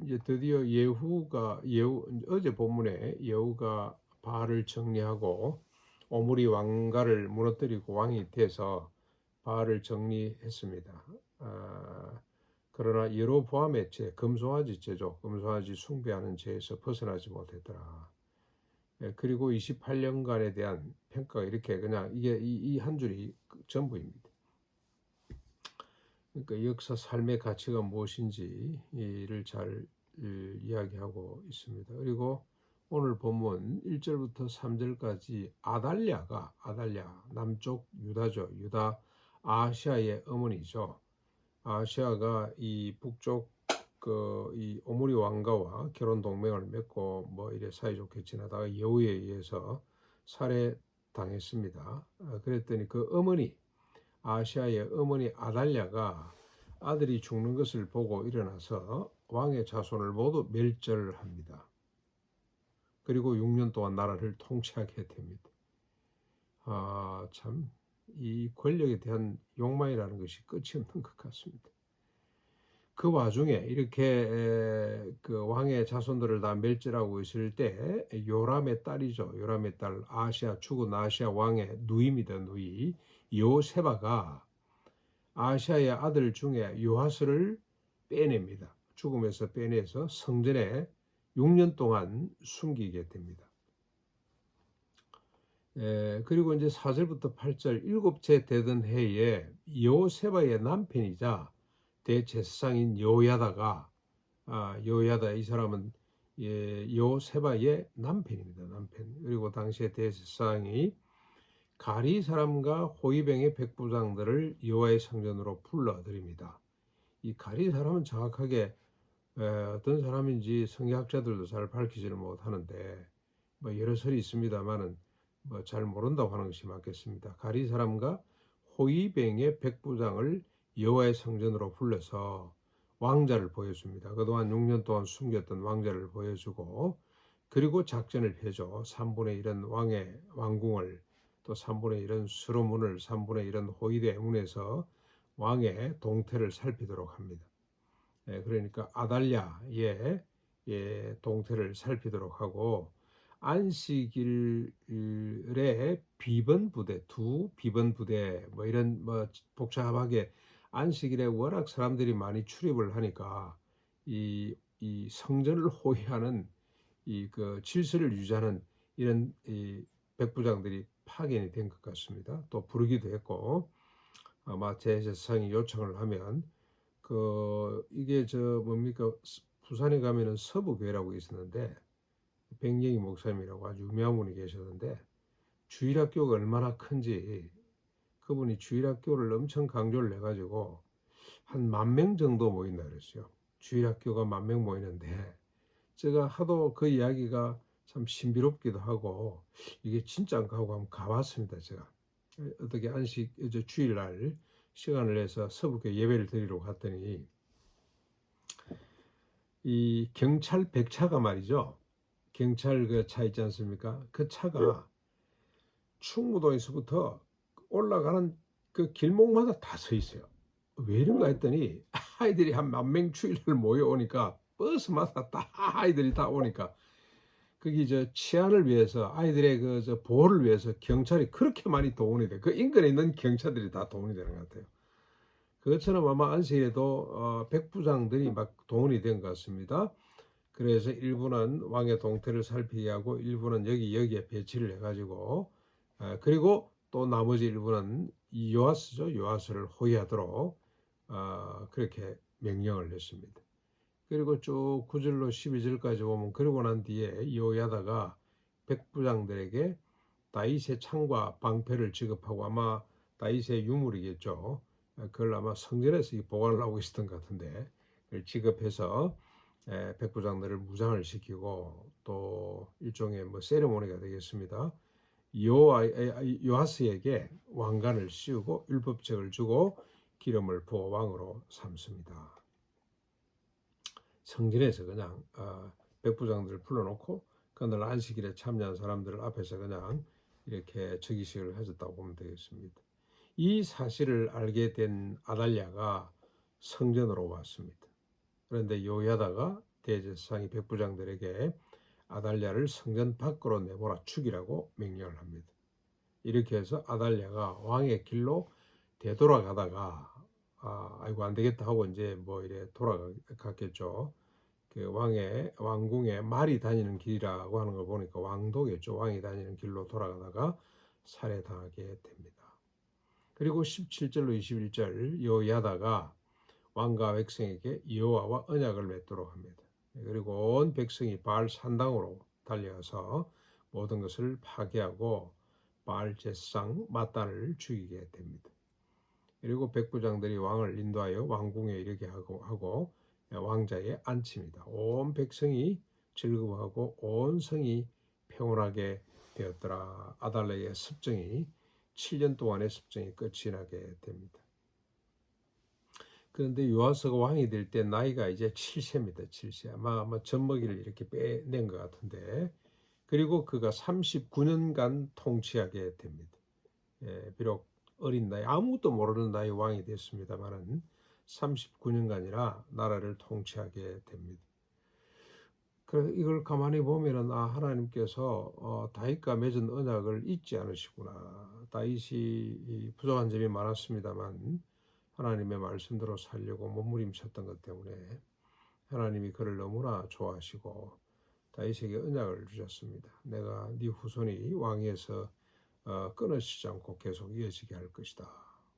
이제 드디어 어제 본문에 예후가 바알을 정리하고 오므리 왕가를 무너뜨리고 왕이 돼서 바알을 정리했습니다. 그러나 여로보암의 죄, 금송아지 제조, 금송아지 숭배하는 죄에서 벗어나지 못했더라. 그리고 28년간에 대한 평가가 이렇게 그냥 이게 이 한 줄이 전부입니다. 그러니까 역사 삶의 가치가 무엇인지를 잘 이야기하고 있습니다. 그리고 오늘 본문 1절부터 3절까지 아달랴 남쪽 유다죠. 유다 아시아의 어머니죠. 아시아가 이 북쪽 이 오므리 왕가와 결혼 동맹을 맺고 뭐 이래 사이좋게 지내다가 여우에 의해서 살해당했습니다. 그랬더니 그 어머니 아시아의 어머니 아달랴가 아들이 죽는 것을 보고 일어나서 왕의 자손을 모두 멸절합니다. 그리고 6년 동안 나라를 통치하게 됩니다. 참 이 권력에 대한 욕망이라는 것이 끝이 없는 것 같습니다. 그 와중에 이렇게 그 왕의 자손들을 다 멸절하고 있을 때 요람의 딸이죠. 요람의 딸 죽은 아시아 왕의 누이입니다. 누이 요세바가 아시아의 아들 중에 요아스를 빼냅니다. 죽음에서 빼내서 성전에 6년 동안 숨기게 됩니다. 그리고 이제 4절부터 8절 일곱째 되던 해에 요세바의 남편이자 대제사장인 요야다가 요야다 이 사람은 요세바의 남편입니다. 남편. 그리고 당시에 대제사장이 가리 사람과 호위병의 백부장들을 여호와의 성전으로 불러들입니다. 이 가리 사람은 정확하게 어떤 사람인지 성경학자들도 잘 밝히지를 못하는데 뭐 여러 설이 있습니다만은 뭐 잘 모른다고 하는 것이 맞겠습니다. 가리 사람과 호위병의 백부장을 여호와의 성전으로 불러서 왕자를 보여줍니다. 그동안 6년 동안 숨겼던 왕자를 보여주고 그리고 작전을 펴죠. 3분의 1은 왕의 왕궁을 또 3분의 1은 수로문을 3분의 1은 호위대문에서 왕의 동태를 살피도록 합니다. 그러니까 아달랴의 동태를 살피도록 하고 안식일에 비번부대, 두 비번부대 뭐 이런 뭐 복잡하게 안식일에 워낙 사람들이 많이 출입을 하니까 이 성전을 호위하는 그 질서를 유지하는 이런 백부장들이 파견이 된 것 같습니다. 또 부르기도 했고 아마 대제사장이 요청을 하면 이게 뭡니까 부산에 가면은 서부교회라고 있었는데 백령희 목사님이라고 아주 유명한 분이 계셨는데 주일학교가 얼마나 큰지 그분이 주일학교를 엄청 강조를 해가지고 한 10,000명 정도 모인다 그랬어요. 주일학교가 10,000명 모이는데 제가 하도 그 이야기가 참 신비롭기도 하고 이게 진짜인가 하고 한번 가봤습니다. 제가 어떻게 주일날 시간을 내서 서부교회 예배를 드리러 갔더니 이 경찰 백차가 말이죠. 경찰 그 차 있지 않습니까? 그 차가 충무동에서부터 올라가는 그 길목마다 다 서 있어요. 왜 이런가 했더니 아이들이 한 10,000명 주일날 모여오니까 버스마다 다 아이들이 다 오니까 거기 치안을 위해서 아이들의 보호를 위해서 경찰이 그렇게 많이 동원이 돼. 그 인근에 있는 경찰들이 다 동원이 되는 것 같아요. 그것처럼 아마 안식일에도 백부장들이 막 동원이 된 것 같습니다. 그래서 일부는 왕의 동태를 살피게 하고 일부는 여기에 배치를 해가지고 그리고 또 나머지 일부는 요아스를 호위하도록 그렇게 명령을 했습니다. 그리고 쭉 9절로 12절까지 보면 그러고 난 뒤에 요야다가 백부장들에게 다윗의 창과 방패를 지급하고 아마 다윗의 유물이겠죠. 그걸 아마 성전에서 보관을 하고 있었던 것 같은데 그걸 지급해서 백부장들을 무장을 시키고 또 일종의 뭐 세레모니가 되겠습니다. 요아스에게 왕관을 씌우고 율법책을 주고 기름을 부어 왕으로 삼습니다. 성전에서 그냥 백부장들을 불러놓고 그날 안식일에 참여한 사람들 앞에서 그냥 이렇게 즉위식을 해줬다고 보면 되겠습니다. 이 사실을 알게 된 아달랴가 성전으로 왔습니다. 그런데 요야다가 대제사장이 백부장들에게 아달랴를 성전 밖으로 내보라 죽이라고 명령을 합니다. 이렇게 해서 아달랴가 왕의 길로 되돌아가다가 아이고 안 되겠다 하고 이제 뭐 이래 돌아갔겠죠. 그 왕궁에 말이 다니는 길이라고 하는 걸 보니까 왕도겠죠. 왕이 다니는 길로 돌아가다가 살해당하게 됩니다. 그리고 17절로 21절 여호야다가 왕과 백성에게 여호와와 언약을 맺도록 합니다. 그리고 온 백성이 바알 산당으로 달려가서 모든 것을 파괴하고 바알 제사장 맏단을 죽이게 됩니다. 그리고 백부장들이 왕을 인도하여 왕궁에 이르게 하고 왕자에 앉힙니다. 온 백성이 즐거워하고 온 성이 평온하게 되었더라. 아달랴의 습정이 7년 동안의 습정이 끝이 나게 됩니다. 그런데 요아스가 왕이 될 때 나이가 이제 7세입니다. 7세. 아마 젖먹이를 이렇게 빼낸 것 같은데, 그리고 그가 39년간 통치하게 됩니다. 비록 어린 나이, 아무것도 모르는 나이 왕이 됐습니다만은 39년간이나 나라를 통치하게 됩니다. 그래서 이걸 가만히 보면은 하나님께서 다윗과 맺은 언약을 잊지 않으시구나. 다윗이 부족한 점이 많았습니다만 하나님의 말씀대로 살려고 몸부림쳤던 것 때문에 하나님이 그를 너무나 좋아하시고 다윗에게 언약을 주셨습니다. 내가 네 후손이 왕위에서 끊어지지 않고 계속 이어지게 할 것이다.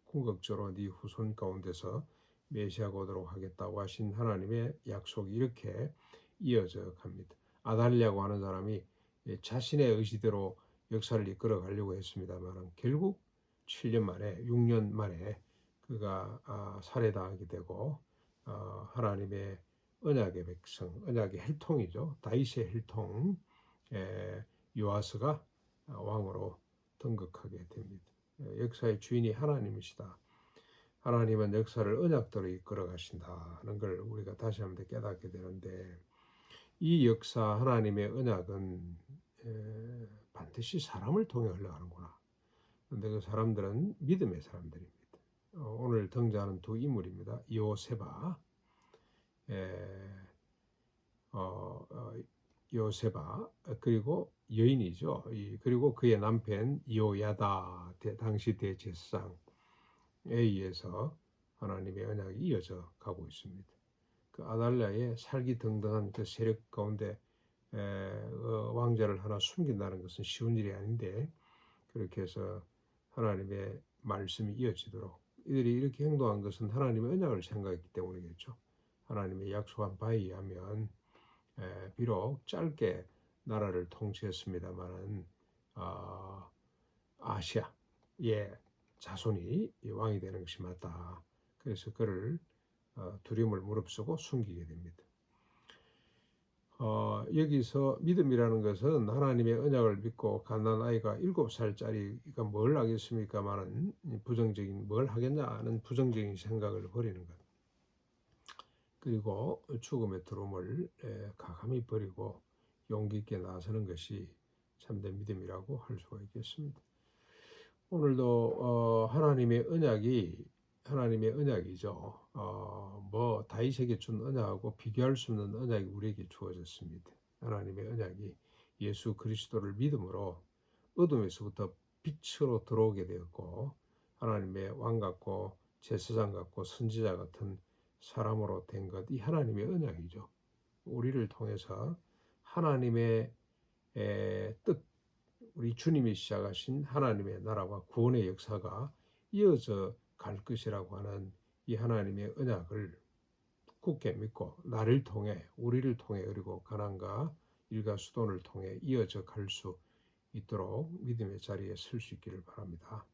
궁극적으로 네 후손 가운데서 메시아가 오도록 하겠다고 하신 하나님의 약속이 이렇게 이어져 갑니다. 아달랴고 하는 사람이 자신의 의지대로 역사를 이끌어 가려고 했습니다만 결국 7년 만에 6년 만에 그가 살해당하게 되고 하나님의 언약의 백성, 언약의 혈통이죠. 다윗의 혈통 요아스가 왕으로 등극하게 됩니다. 역사의 주인이 하나님이시다. 하나님은 역사를 언약대로 이끌어 가신다는 걸 우리가 다시 한번 깨닫게 되는데, 이 역사 하나님의 언약은 반드시 사람을 통해 흘러가는구나. 그런데 그 사람들은 믿음의 사람들입니다. 오늘 등장하는 두 인물입니다. 요세바, 요세바 그리고 여인이죠. 그리고 그의 남편 요야다 당시 대제사장에 의해서 하나님의 언약이 이어져 가고 있습니다. 그 아달랴의 살기등등한 그 세력 가운데 왕자를 하나 숨긴다는 것은 쉬운 일이 아닌데, 그렇게 해서 하나님의 말씀이 이어지도록 이들이 이렇게 행동한 것은 하나님의 언약을 생각했기 때문이겠죠. 하나님의 약속한 바에 의하면 비록 짧게 나라를 통치했습니다만은 아시아의 자손이 왕이 되는 것이 맞다. 그래서 그를 두려움을 무릅쓰고 숨기게 됩니다. 여기서 믿음이라는 것은 하나님의 언약을 믿고 갓난 아이가 7살짜리가 뭘 하겠습니까마는 부정적인 뭘 하겠냐는 부정적인 생각을 버리는 것. 그리고 죽음의 두려움을 가감히 버리고 용기 있게 나서는 것이 참된 믿음이라고 할 수가 있겠습니다. 오늘도 하나님의 언약이죠. 뭐 다윗에게 준 언약하고 비교할 수 없는 언약이 우리에게 주어졌습니다. 하나님의 언약이 예수 그리스도를 믿음으로 어둠에서부터 빛으로 들어오게 되었고, 하나님의 왕 같고 제사장 같고 선지자 같은 사람으로 된 것, 이 하나님의 언약이죠. 우리를 통해서 하나님의 뜻, 우리 주님이 시작하신 하나님의 나라와 구원의 역사가 이어져 갈 것이라고 하는 이 하나님의 언약을 굳게 믿고 나를 통해, 우리를 통해, 그리고 가난과 일가 수돈을 통해 이어져 갈 수 있도록 믿음의 자리에 설 수 있기를 바랍니다.